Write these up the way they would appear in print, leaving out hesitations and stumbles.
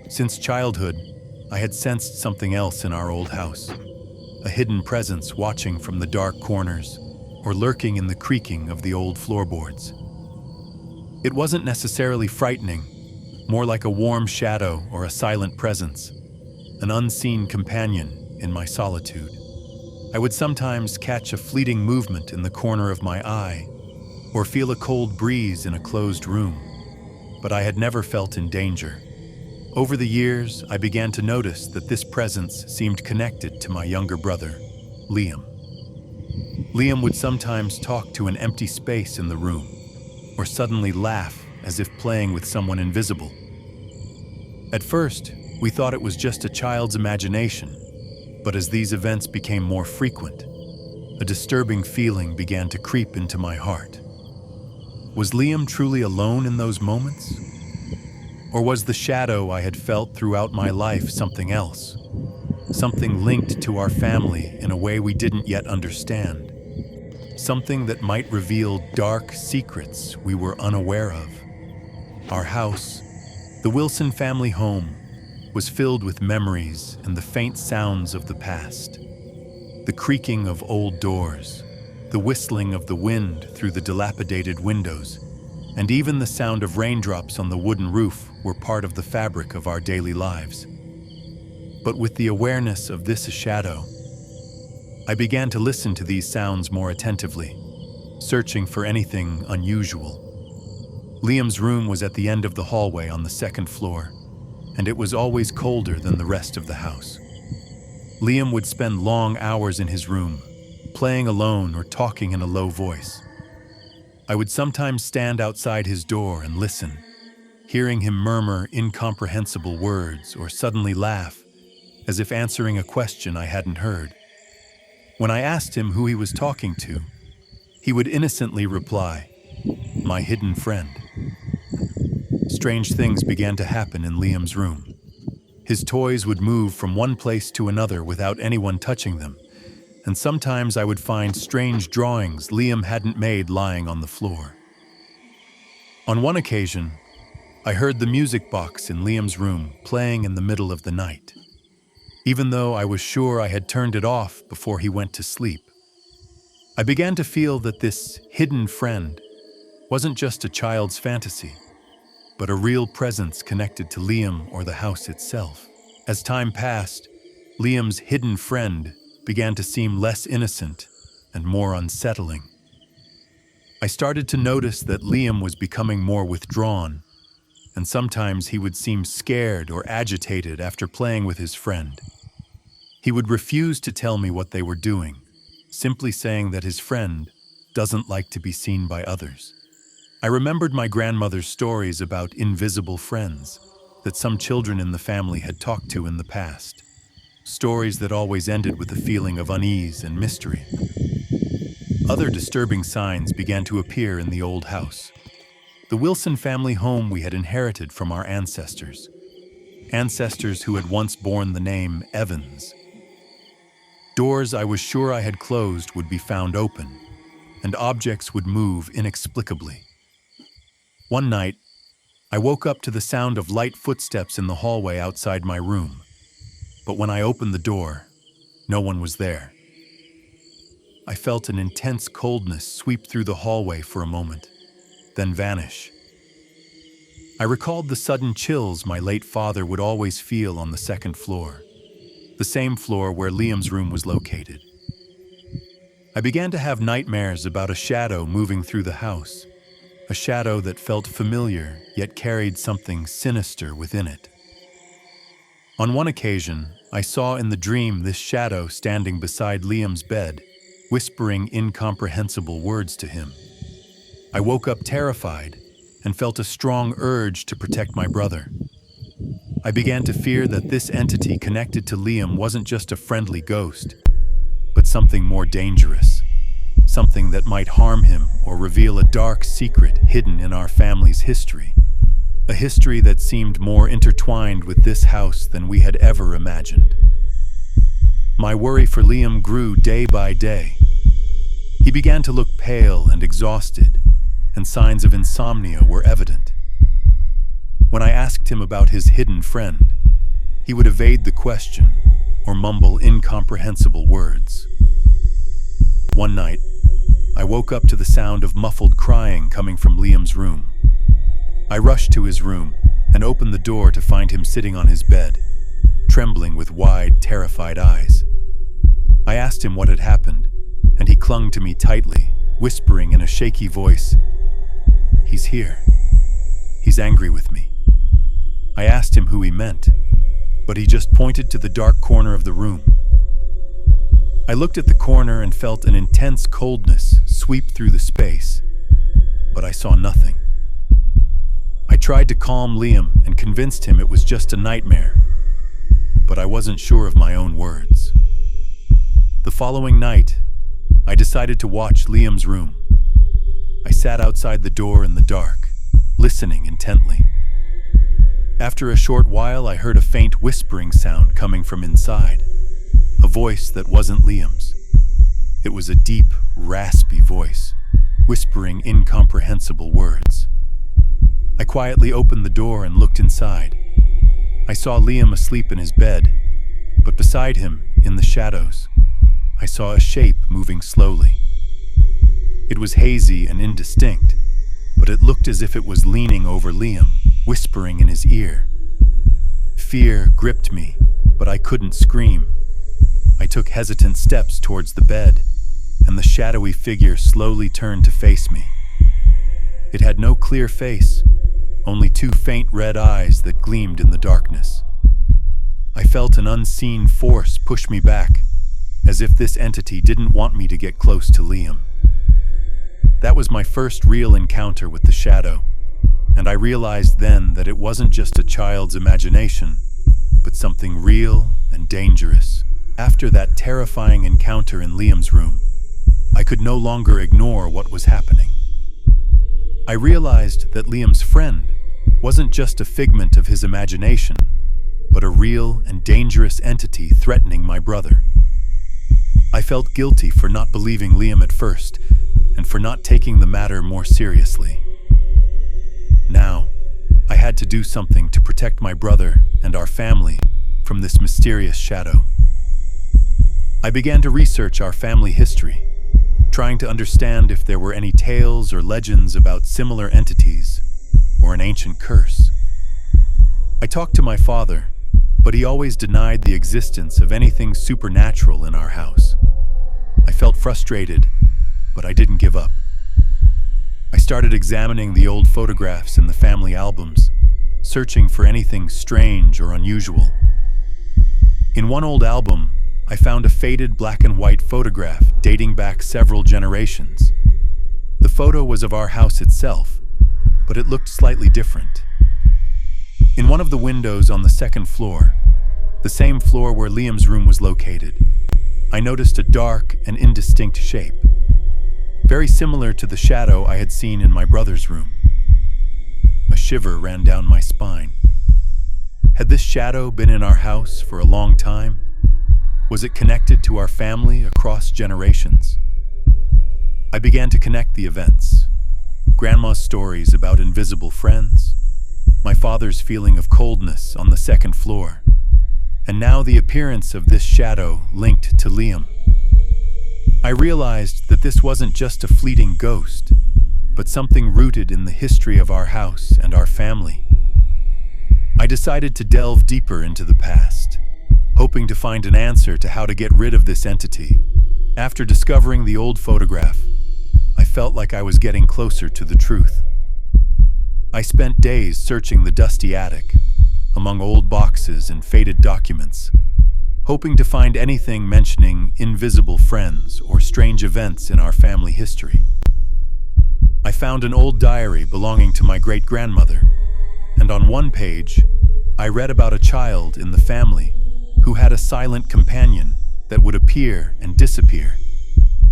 Since childhood, I had sensed something else in our old house, a hidden presence watching from the dark corners or lurking in the creaking of the old floorboards. It wasn't necessarily frightening, more like a warm shadow or a silent presence, an unseen companion in my solitude. I would sometimes catch a fleeting movement in the corner of my eye or feel a cold breeze in a closed room, but I had never felt in danger. Over the years, I began to notice that this presence seemed connected to my younger brother, Liam. Liam would sometimes talk to an empty space in the room, or suddenly laugh as if playing with someone invisible. At first, we thought it was just a child's imagination, but as these events became more frequent, a disturbing feeling began to creep into my heart. Was Liam truly alone in those moments? Or was the shadow I had felt throughout my life something else? Something linked to our family in a way we didn't yet understand. Something that might reveal dark secrets we were unaware of. Our house, the Wilson family home, was filled with memories and the faint sounds of the past. The creaking of old doors, the whistling of the wind through the dilapidated windows, and even the sound of raindrops on the wooden roof were part of the fabric of our daily lives. But with the awareness of this shadow, I began to listen to these sounds more attentively, searching for anything unusual. Liam's room was at the end of the hallway on the second floor, and it was always colder than the rest of the house. Liam would spend long hours in his room, playing alone or talking in a low voice. I would sometimes stand outside his door and listen, hearing him murmur incomprehensible words or suddenly laugh, as if answering a question I hadn't heard. When I asked him who he was talking to, he would innocently reply, "My hidden friend." Strange things began to happen in Liam's room. His toys would move from one place to another without anyone touching them, and sometimes I would find strange drawings Liam hadn't made lying on the floor. On one occasion, I heard the music box in Liam's room playing in the middle of the night, even though I was sure I had turned it off before he went to sleep. I began to feel that this hidden friend wasn't just a child's fantasy, but a real presence connected to Liam or the house itself. As time passed, Liam's hidden friend began to seem less innocent and more unsettling. I started to notice that Liam was becoming more withdrawn, and sometimes he would seem scared or agitated after playing with his friend. He would refuse to tell me what they were doing, simply saying that his friend doesn't like to be seen by others. I remembered my grandmother's stories about invisible friends that some children in the family had talked to in the past. Stories that always ended with a feeling of unease and mystery. Other disturbing signs began to appear in the old house. The Wilson family home we had inherited from our ancestors. Ancestors who had once borne the name Evans. Doors I was sure I had closed would be found open, and objects would move inexplicably. One night, I woke up to the sound of light footsteps in the hallway outside my room. But when I opened the door, no one was there. I felt an intense coldness sweep through the hallway for a moment, then vanish. I recalled the sudden chills my late father would always feel on the second floor, the same floor where Liam's room was located. I began to have nightmares about a shadow moving through the house, a shadow that felt familiar yet carried something sinister within it. On one occasion, I saw in the dream this shadow standing beside Liam's bed, whispering incomprehensible words to him. I woke up terrified and felt a strong urge to protect my brother. I began to fear that this entity connected to Liam wasn't just a friendly ghost, but something more dangerous, something that might harm him or reveal a dark secret hidden in our family's history, a history that seemed more intertwined with this house than we had ever imagined. My worry for Liam grew day by day. He began to look pale and exhausted, and signs of insomnia were evident. When I asked him about his hidden friend, he would evade the question or mumble incomprehensible words. One night, I woke up to the sound of muffled crying coming from Liam's room. I rushed to his room and opened the door to find him sitting on his bed, trembling with wide, terrified eyes. I asked him what had happened, and he clung to me tightly, whispering in a shaky voice, "He's here. He's angry with me." I asked him who he meant, but he just pointed to the dark corner of the room. I looked at the corner and felt an intense coldness sweep through the space, but I saw nothing. I tried to calm Liam and convinced him it was just a nightmare, but I wasn't sure of my own words. The following night, I decided to watch Liam's room. I sat outside the door in the dark, listening intently. After a short while, I heard a faint whispering sound coming from inside, a voice that wasn't Liam's. It was a deep, raspy voice, whispering incomprehensible words. I quietly opened the door and looked inside. I saw Liam asleep in his bed, but beside him, in the shadows, I saw a shape moving slowly. It was hazy and indistinct, but it looked as if it was leaning over Liam, whispering in his ear. Fear gripped me, but I couldn't scream. I took hesitant steps towards the bed, and the shadowy figure slowly turned to face me. It had no clear face, only two faint red eyes that gleamed in the darkness. I felt an unseen force push me back, as if this entity didn't want me to get close to Liam. That was my first real encounter with the shadow, and I realized then that it wasn't just a child's imagination, but something real and dangerous. After that terrifying encounter in Liam's room, I could no longer ignore what was happening. I realized that Liam's friend wasn't just a figment of his imagination, but a real and dangerous entity threatening my brother. I felt guilty for not believing Liam at first, and for not taking the matter more seriously. Now, I had to do something to protect my brother and our family from this mysterious shadow. I began to research our family history, trying to understand if there were any tales or legends about similar entities or an ancient curse. I talked to my father, but he always denied the existence of anything supernatural in our house. I felt frustrated, but I didn't give up. I started examining the old photographs in the family albums, searching for anything strange or unusual. In one old album, I found a faded black and white photograph dating back several generations. The photo was of our house itself, but it looked slightly different. In one of the windows on the second floor, the same floor where Liam's room was located, I noticed a dark and indistinct shape, very similar to the shadow I had seen in my brother's room. A shiver ran down my spine. Had this shadow been in our house for a long time? Was it connected to our family across generations? I began to connect the events. Grandma's stories about invisible friends, my father's feeling of coldness on the second floor, and now the appearance of this shadow linked to Liam. I realized that this wasn't just a fleeting ghost, but something rooted in the history of our house and our family. I decided to delve deeper into the past, hoping to find an answer to how to get rid of this entity. After discovering the old photograph, I felt like I was getting closer to the truth. I spent days searching the dusty attic, among old boxes and faded documents, hoping to find anything mentioning invisible friends or strange events in our family history. I found an old diary belonging to my great-grandmother, and on one page, I read about a child in the family who had a silent companion that would appear and disappear,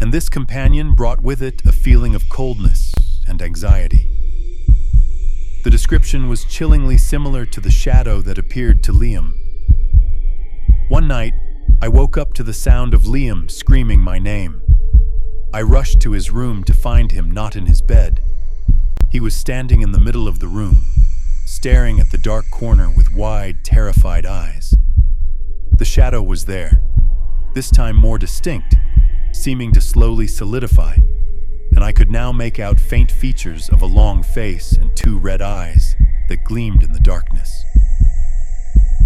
and this companion brought with it a feeling of coldness and anxiety. The description was chillingly similar to the shadow that appeared to Liam. One night, I woke up to the sound of Liam screaming my name. I rushed to his room to find him not in his bed. He was standing in the middle of the room, staring at the dark corner with wide, terrified eyes. The shadow was there, this time more distinct, seeming to slowly solidify, and I could now make out faint features of a long face and 2 red eyes that gleamed in the darkness.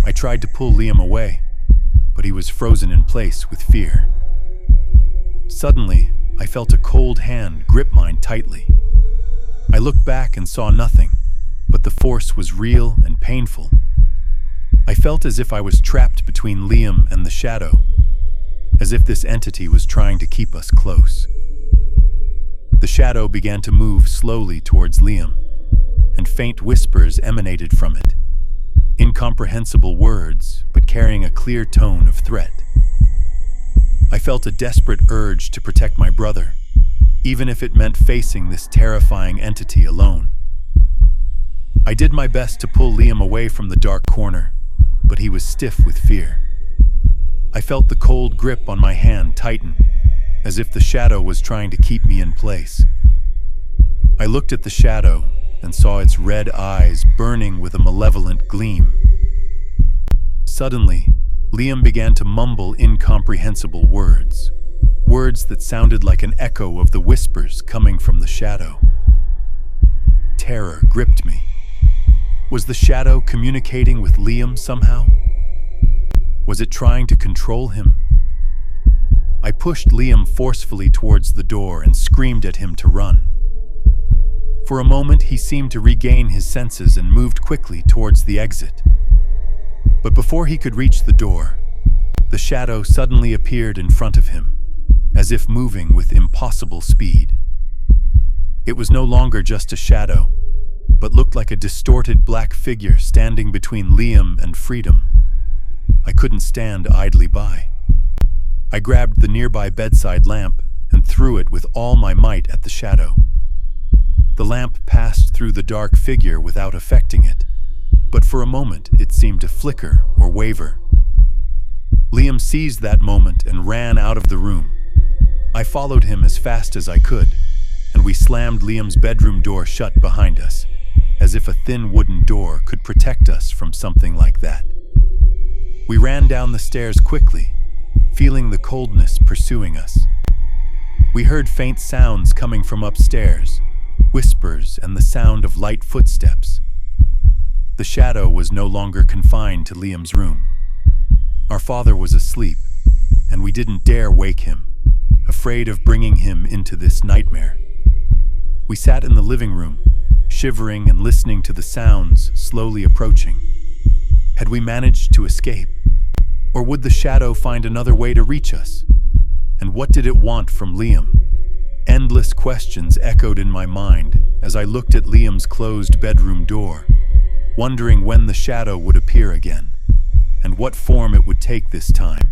I tried to pull Liam away, but he was frozen in place with fear. Suddenly, I felt a cold hand grip mine tightly. I looked back and saw nothing, but the force was real and painful. I felt as if I was trapped between Liam and the shadow, as if this entity was trying to keep us close. The shadow began to move slowly towards Liam, and faint whispers emanated from it. Incomprehensible words, but carrying a clear tone of threat. I felt a desperate urge to protect my brother, even if it meant facing this terrifying entity alone. I did my best to pull Liam away from the dark corner, but he was stiff with fear. I felt the cold grip on my hand tighten, as if the shadow was trying to keep me in place. I looked at the shadow and saw its red eyes burning with a malevolent gleam. Suddenly, Liam began to mumble incomprehensible words, words that sounded like an echo of the whispers coming from the shadow. Terror gripped me. Was the shadow communicating with Liam somehow? Was it trying to control him? I pushed Liam forcefully towards the door and screamed at him to run. For a moment, he seemed to regain his senses and moved quickly towards the exit. But before he could reach the door, the shadow suddenly appeared in front of him, as if moving with impossible speed. It was no longer just a shadow, but looked like a distorted black figure standing between Liam and freedom. I couldn't stand idly by. I grabbed the nearby bedside lamp and threw it with all my might at the shadow. The lamp passed through the dark figure without affecting it, but for a moment it seemed to flicker or waver. Liam seized that moment and ran out of the room. I followed him as fast as I could, and we slammed Liam's bedroom door shut behind us, as if a thin wooden door could protect us from something like that. We ran down the stairs quickly, feeling the coldness pursuing us. We heard faint sounds coming from upstairs, whispers and the sound of light footsteps. The shadow was no longer confined to Liam's room. Our father was asleep, and we didn't dare wake him, afraid of bringing him into this nightmare. We sat in the living room, shivering and listening to the sounds slowly approaching. Had we managed to escape? Or would the shadow find another way to reach us? And what did it want from Liam? Endless questions echoed in my mind as I looked at Liam's closed bedroom door, wondering when the shadow would appear again, and what form it would take this time.